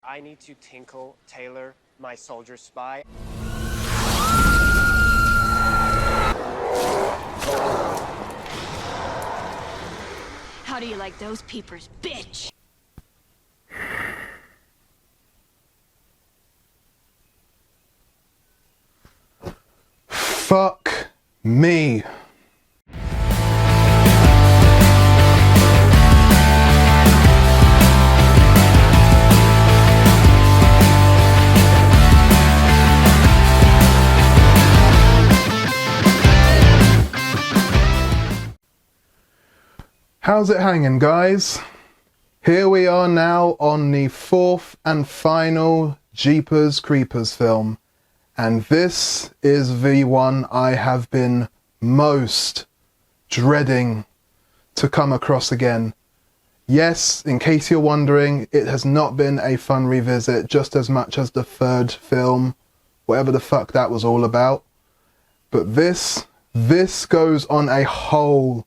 I need to tinkle Taylor, my soldier spy. How do you like those peepers, bitch? Fuck me. How's it hanging, guys? Here we are now on the fourth and final Jeepers Creepers film. And this is the one I have been most dreading to come across again. Yes, in case you're wondering, it has not been a fun revisit just as much as the third film, whatever the fuck that was all about. But this goes on a whole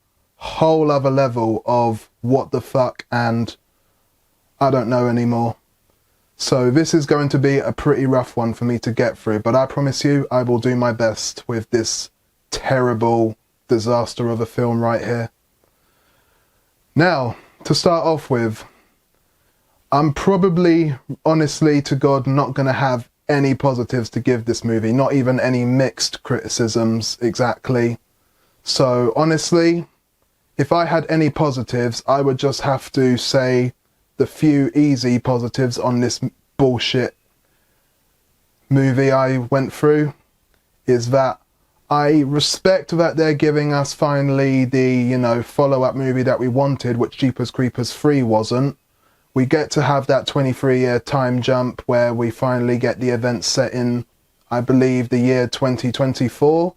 other level of what the fuck, and I don't know anymore. So this is going to be a pretty rough one for me to get through, but I promise you I will do my best with this terrible disaster of a film right here. Now, to start off with, I'm probably, honestly to God, not going to have any positives to give this movie, not even any mixed criticisms exactly. So honestly, if I had any positives, I would just have to say the few easy positives on this bullshit movie I went through is that I respect that they're giving us finally the, follow-up movie that we wanted, which Jeepers Creepers 3 wasn't. We get to have that 23-year time jump where we finally get the events set in, I believe, the year 2024.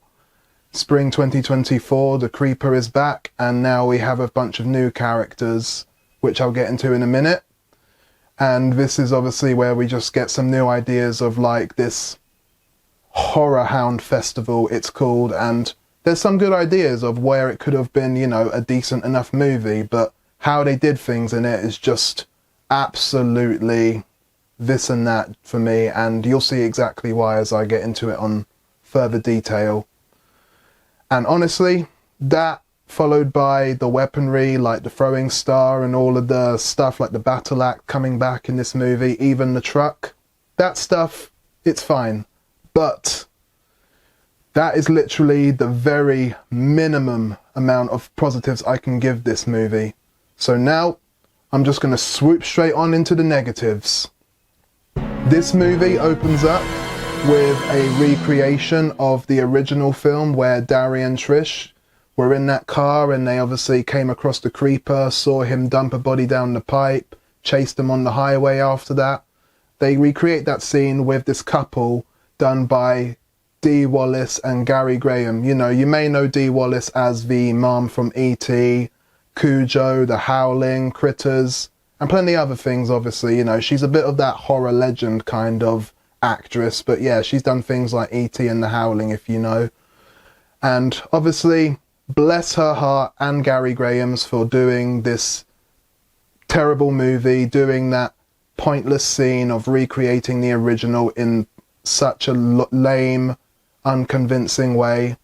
Spring 2024, the Creeper is back, and now we have a bunch of new characters, which I'll get into in a minute. And this is obviously where we just get some new ideas of like this horror hound festival it's called, and there's some good ideas of where it could have been, a decent enough movie, but how they did things in it is just absolutely this and that for me, and you'll see exactly why as I get into it on further detail. And honestly, that followed by the weaponry, like the throwing star and all of the stuff like the battle act coming back in this movie, even the truck, that stuff, it's fine. But that is literally the very minimum amount of positives I can give this movie. So now, I'm just going to swoop straight on into the negatives. This movie opens up with a recreation of the original film where Darry and Trish were in that car and they obviously came across the Creeper, saw him dump a body down the pipe, chased them on the highway after that. They recreate that scene with this couple done by Dee Wallace and Gary Graham. You may know Dee Wallace as the mom from E.T., Cujo, The Howling, Critters, and plenty other things obviously. She's a bit of that horror legend kind of actress, but yeah, she's done things like E.T. and The Howling, if you know. And obviously, bless her heart and Gary Graham's for doing this terrible movie, doing that pointless scene of recreating the original in such a lame, unconvincing way.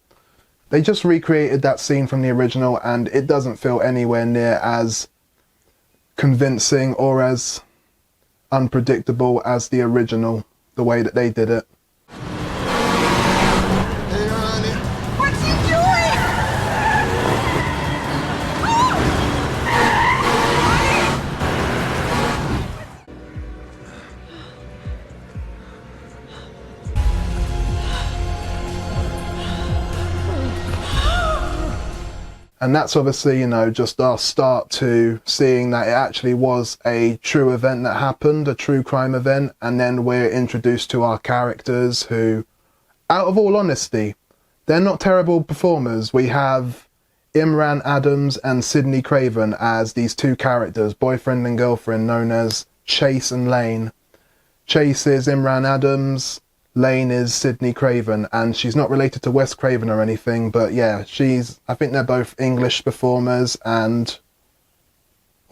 They just recreated that scene from the original and it doesn't feel anywhere near as convincing or as unpredictable as the original, the way that they did it. Hey, honey. What's he doing? And that's obviously, just our start to seeing that it actually was a true event that happened, a true crime event, and then we're introduced to our characters who, out of all honesty, they're not terrible performers. We have Imran Adams and Sidney Craven as these two characters, boyfriend and girlfriend, known as Chase and Lane. Chase is Imran Adams, Lane is Sidney Craven, and she's not related to Wes Craven or anything, but yeah, I think they're both English performers, and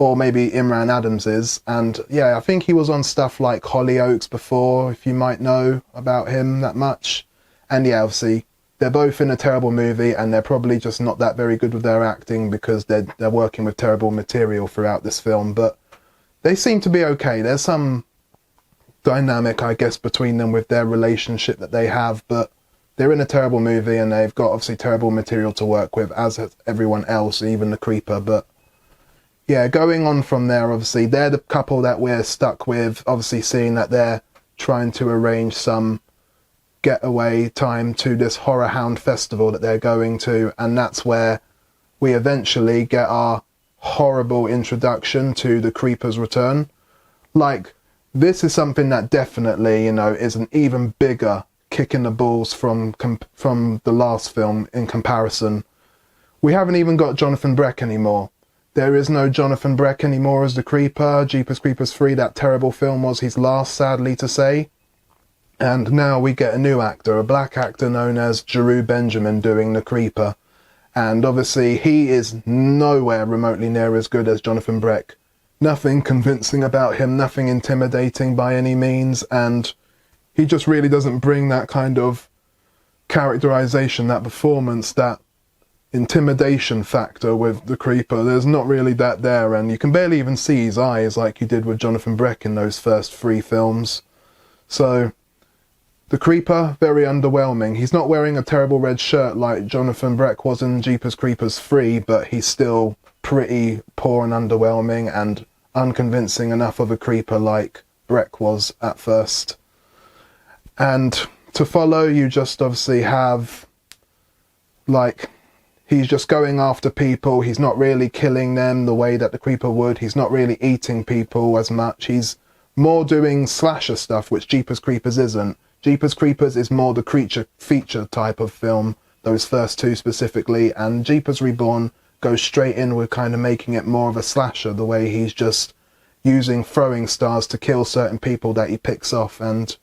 or maybe Imran Adams is. And yeah, I think he was on stuff like Hollyoaks before, if you might know about him that much. And yeah, obviously they're both in a terrible movie, and they're probably just not that very good with their acting because they're working with terrible material throughout this film. But they seem to be okay. There's some dynamic, I guess, between them with their relationship that they have, but they're in a terrible movie and they've got obviously terrible material to work with, as has everyone else, even the Creeper. But yeah, going on from there, obviously they're the couple that we're stuck with, obviously seeing that they're trying to arrange some getaway time to this Horror Hound festival that they're going to, and that's where we eventually get our horrible introduction to the Creeper's return. Like, this is something that definitely, you know, is an even bigger kick in the balls from the last film in comparison. We haven't even got Jonathan Breck anymore. There is no Jonathan Breck anymore as the Creeper. Jeepers Creepers 3, that terrible film, was his last, sadly to say. And now we get a new actor, a black actor known as Jeru Benjamin, doing the Creeper. And obviously he is nowhere remotely near as good as Jonathan Breck. Nothing convincing about him, nothing intimidating by any means, and he just really doesn't bring that kind of characterization, that performance, that intimidation factor with the Creeper. There's not really that there, and you can barely even see his eyes like you did with Jonathan Breck in those first 3 films. So the Creeper, very underwhelming. He's not wearing a terrible red shirt like Jonathan Breck was in Jeepers Creepers 3, but he's still pretty poor and underwhelming and unconvincing enough of a Creeper like Breck was at first. And to follow, you just obviously have, like, he's just going after people. He's not really killing them the way that the Creeper would. He's not really eating people as much. He's more doing slasher stuff, which Jeepers Creepers isn't. Jeepers Creepers is more the creature feature type of film, those first 2 specifically, and Jeepers Reborn goes straight in with kind of making it more of a slasher, the way he's just using throwing stars to kill certain people that he picks off, and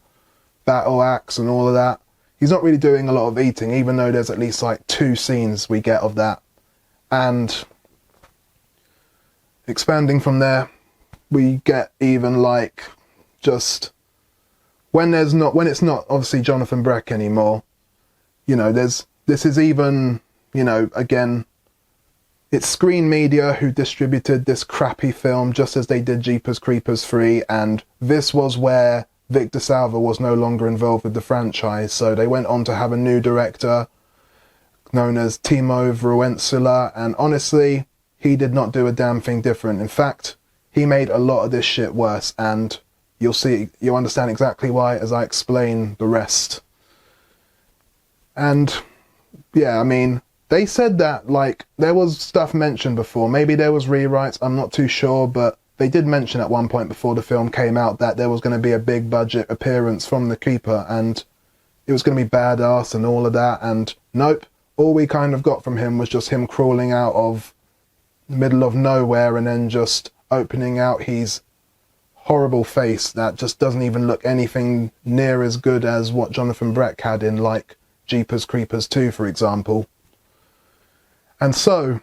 battle axe and all of that. He's not really doing a lot of eating, even though there's at least like 2 scenes we get of that. And expanding from there, we get even like just when it's not obviously Jonathan Breck anymore, you know, this is even, you know, again, it's Screen Media who distributed this crappy film just as they did Jeepers Creepers 3, and this was where Victor Salva was no longer involved with the franchise, so they went on to have a new director known as Timo Vruensula, and honestly, he did not do a damn thing different. In fact, he made a lot of this shit worse, and you'll understand exactly why as I explain the rest. And yeah, I mean, they said that, like, there was stuff mentioned before. Maybe there was rewrites, I'm not too sure, but they did mention at one point before the film came out that there was going to be a big budget appearance from the Creeper, and it was going to be badass and all of that, and nope. All we kind of got from him was just him crawling out of the middle of nowhere and then just opening out his horrible face that just doesn't even look anything near as good as what Jonathan Breck had in, like, Jeepers Creepers 2, for example. And so,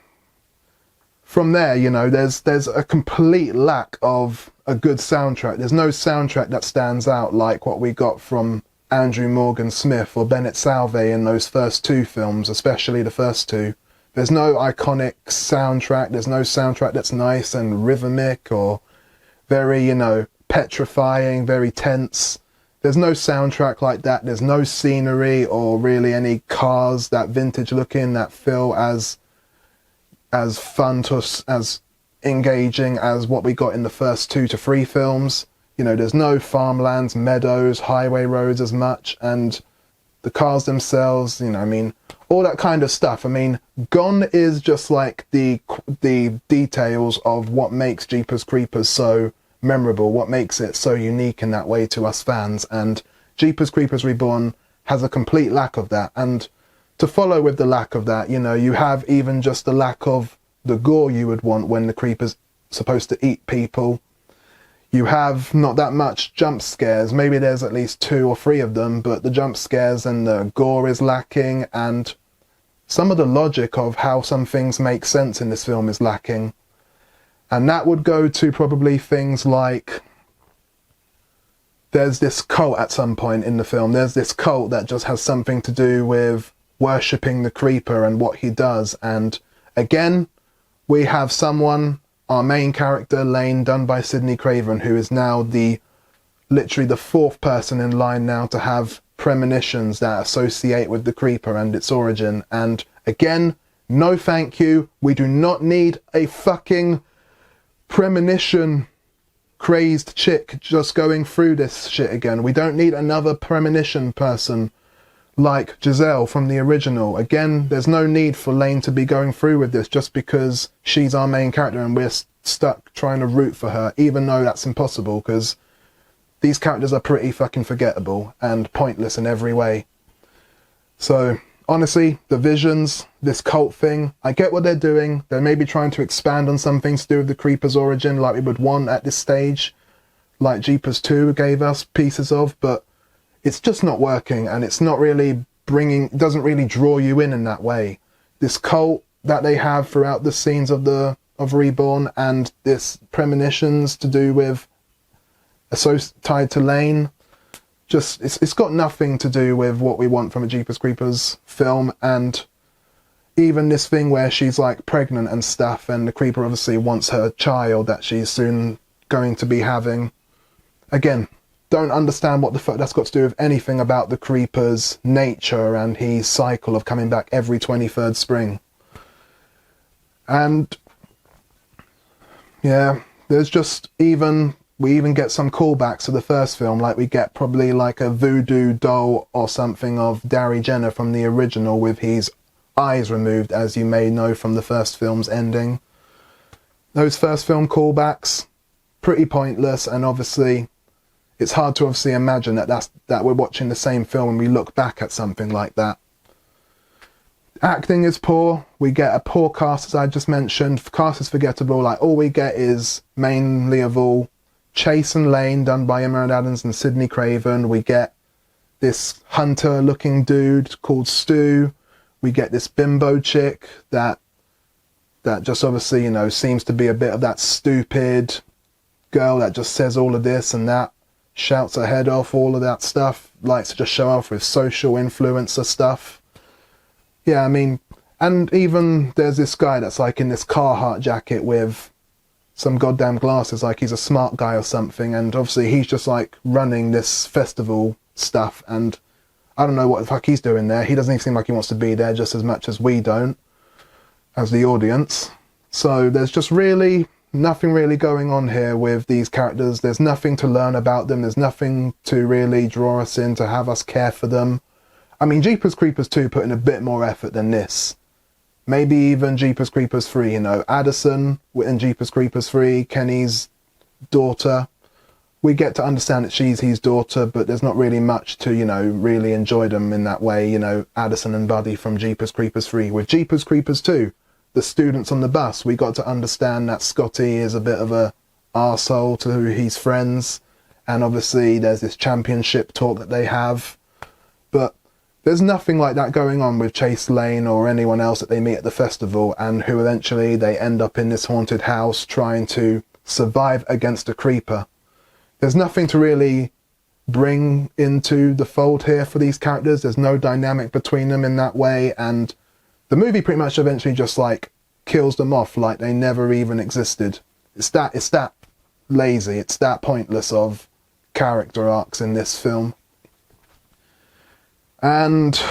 from there, you know, there's a complete lack of a good soundtrack. There's no soundtrack that stands out like what we got from Andrew Morgan Smith or Bennett Salve in those first 2 films, especially the first 2. There's no iconic soundtrack. There's no soundtrack that's nice and rhythmic or very, you know, petrifying, very tense. There's no soundtrack like that. There's no scenery or really any cars that vintage looking that feel as fun to us, as engaging as what we got in the first 2 to 3 films. You know, there's no farmlands, meadows, highway roads as much, and the cars themselves, you know, I mean, all that kind of stuff. I mean, gone is just like the details of what makes Jeepers Creepers so memorable, what makes it so unique in that way to us fans, and Jeepers Creepers Reborn has a complete lack of that. And to follow with the lack of that, you know, you have even just the lack of the gore you would want when the Creeper's supposed to eat people. You have not that much jump scares. Maybe there's at least 2 or 3 of them, but the jump scares and the gore is lacking, and some of the logic of how some things make sense in this film is lacking. And that would go to probably things like, there's this cult at some point in the film. There's this cult that just has something to do with worshipping the Creeper and what he does. And again, we have someone, our main character, Lane, done by Sidney Craven, who is now literally the fourth person in line now to have premonitions that associate with the Creeper and its origin. And again, no thank you. We do not need a fucking premonition crazed chick just going through this shit again. We don't need another premonition person like Giselle from the original. Again, there's no need for Lane to be going through with this just because she's our main character and we're stuck trying to root for her, even though that's impossible because these characters are pretty fucking forgettable and pointless in every way. So honestly, the visions, this cult thing, I get what they're doing. They're maybe trying to expand on something to do with the Creeper's origin like we would want at this stage, like Jeepers 2 gave us pieces of, but it's just not working, and it's not really it doesn't really draw you in that way. This cult that they have throughout the scenes of Reborn, and this premonitions to do with tied to Lane, just it's got nothing to do with what we want from a Jeepers Creepers film. And even this thing where she's like pregnant and stuff, and the Creeper obviously wants her child that she's soon going to be having. Again, don't understand what the fuck that's got to do with anything about the Creeper's nature and his cycle of coming back every 23rd spring. And yeah, there's just we even get some callbacks to the first film, like we get probably like a voodoo doll or something of Darry Jenner from the original with his eyes removed, as you may know from the first film's ending. Those first film callbacks, pretty pointless, and obviously it's hard to obviously imagine that we're watching the same film when we look back at something like that. Acting is poor. We get a poor cast, as I just mentioned. The cast is forgettable. Like, all we get is, mainly of all, Chase and Lane, done by Emerald Adams and Sidney Craven. We get this hunter-looking dude called Stu. We get this bimbo chick that just obviously, you know, seems to be a bit of that stupid girl that just says all of this and that, shouts her head off, all of that stuff, likes to just show off with social influencer stuff. Yeah, I mean, and even there's this guy that's like in this Carhartt jacket with some goddamn glasses, like he's a smart guy or something, and obviously he's just like running this festival stuff, and I don't know what the fuck he's doing there. He doesn't even seem like he wants to be there just as much as we don't, as the audience. So there's just really nothing really going on here with these characters. There's nothing to learn about them. There's nothing to really draw us in, to have us care for them. I mean, Jeepers Creepers 2 put in a bit more effort than this. Maybe even Jeepers Creepers 3, you know, Addison in Jeepers Creepers 3, Kenny's daughter. We get to understand that she's his daughter, but there's not really much to, you know, really enjoy them in that way, you know, Addison and Buddy from Jeepers Creepers 3. With Jeepers Creepers 2, the students on the bus, we got to understand that Scotty is a bit of a arsehole to his friends, and obviously there's this championship talk that they have, but there's nothing like that going on with Chase Lane or anyone else that they meet at the festival, and who eventually they end up in this haunted house trying to survive against a creeper. There's nothing to really bring into the fold here for these characters. There's no dynamic between them in that way, and the movie pretty much eventually just like kills them off like they never even existed. It's that lazy, it's that pointless of character arcs in this film. And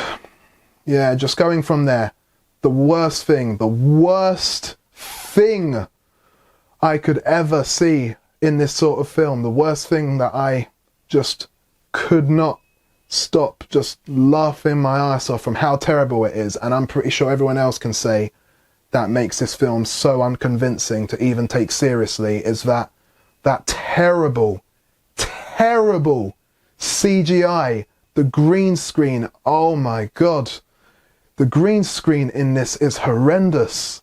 yeah, just going from there, the worst thing I could ever see in this sort of film, the worst thing that I just could not stop just laughing my ass off from how terrible it is, and I'm pretty sure everyone else can say that makes this film so unconvincing to even take seriously, is that terrible CGI. The green screen, oh my god. The green screen in this is horrendous.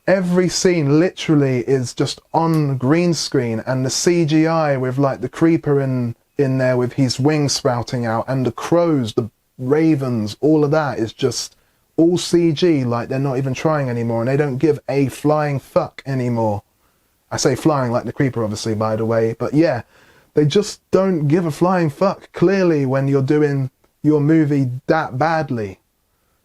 Every scene literally is just on green screen, and the CGI with like the creeper in there with his wings sprouting out, and the crows, the ravens, all of that is just all CG, like they're not even trying anymore, and they don't give a flying fuck anymore. I say flying like the creeper, obviously, by the way, but yeah, they just don't give a flying fuck, clearly, when you're doing your movie that badly.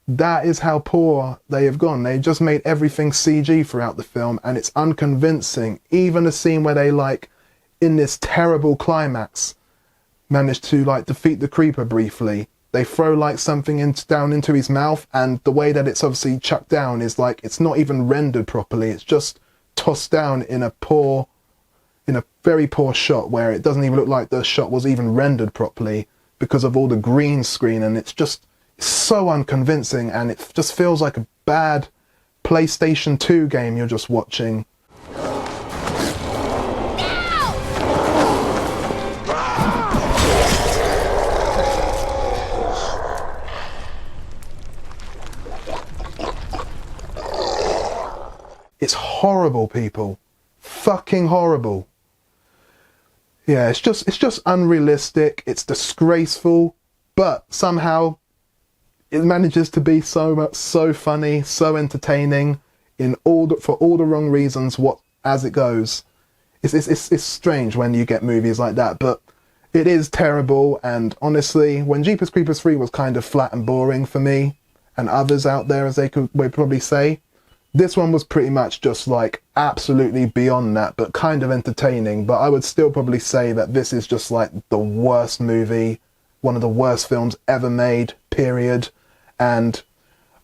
That is how poor they have gone. They just made everything CG throughout the film, and it's unconvincing. Even the scene where they, like, in this terrible climax, manage to, like, defeat the creeper briefly. They throw, like, something down into his mouth, and the way that it's obviously chucked down is, like, it's not even rendered properly. It's just tossed down in a very poor shot where it doesn't even look like the shot was even rendered properly because of all the green screen, and it's just so unconvincing, and it just feels like a bad PlayStation 2 game you're just watching. It's horrible, people. Fucking horrible. Yeah, it's just unrealistic. It's disgraceful, but somehow it manages to be so funny, so entertaining, for all the wrong reasons. As it goes, it's strange when you get movies like that, but it is terrible. And honestly, when Jeepers Creepers 3 was kind of flat and boring for me, and others out there, as would probably say, this one was pretty much just like absolutely beyond that, but kind of entertaining. But I would still probably say that this is just like the worst movie, one of the worst films ever made, period. And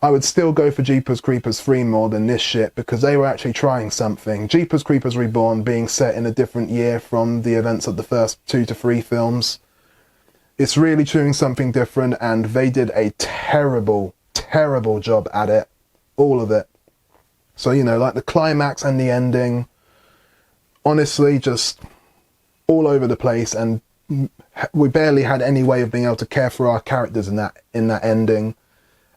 I would still go for Jeepers Creepers 3 more than this shit, because they were actually trying something. Jeepers Creepers Reborn being set in a different year from the events of the first 2 to 3 films. It's really doing something different, and they did a terrible, terrible job at it. All of it. So, you know, like the climax and the ending, honestly, just all over the place, and we barely had any way of being able to care for our characters in that ending.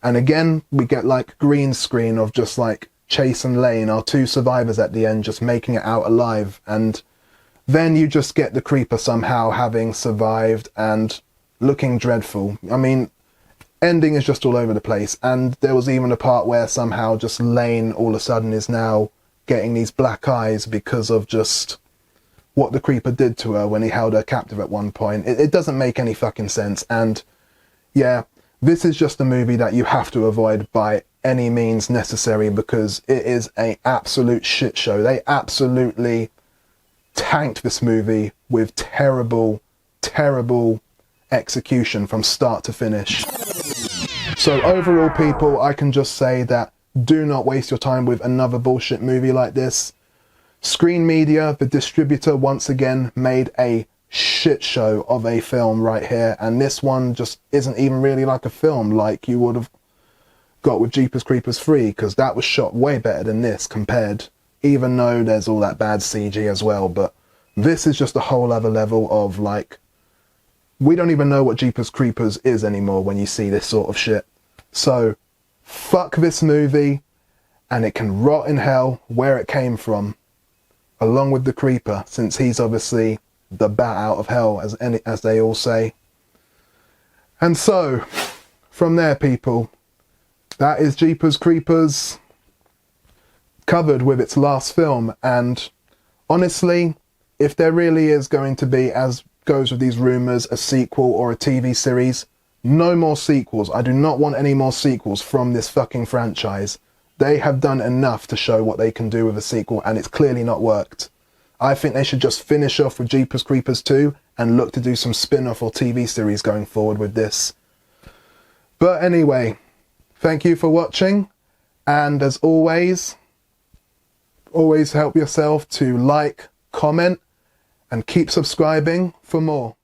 And again, we get like green screen of just like Chase and Lane, our 2 survivors at the end, just making it out alive. And then you just get the creeper somehow having survived and looking dreadful. I mean, ending is just all over the place. And there was even a part where somehow just Lane all of a sudden is now getting these black eyes because of just what the creeper did to her when he held her captive at one point. It doesn't make any fucking sense. And yeah, this is just a movie that you have to avoid by any means necessary, because it is an absolute shit show. They absolutely tanked this movie with terrible, terrible execution from start to finish. So overall, people, I can just say that do not waste your time with another bullshit movie like this. Screen Media, the distributor, once again made a shit show of a film right here, and this one just isn't even really like a film like you would have got with Jeepers Creepers 3, because that was shot way better than this compared, even though there's all that bad CG as well. But this is just a whole other level of, like, we don't even know what Jeepers Creepers is anymore when you see this sort of shit. So fuck this movie, and it can rot in hell where it came from, along with the creeper, since he's obviously the bat out of hell, as they all say. And so from there, people, that is Jeepers Creepers covered with its last film. And honestly, if there really is going to be, as goes with these rumours, a sequel or a TV series, no more sequels. I do not want any more sequels from this fucking franchise. They have done enough to show what they can do with a sequel, and it's clearly not worked. I think they should just finish off with Jeepers Creepers 2 and look to do some spin-off or TV series going forward with this. But anyway, thank you for watching, and as always help yourself to like, comment, and keep subscribing for more.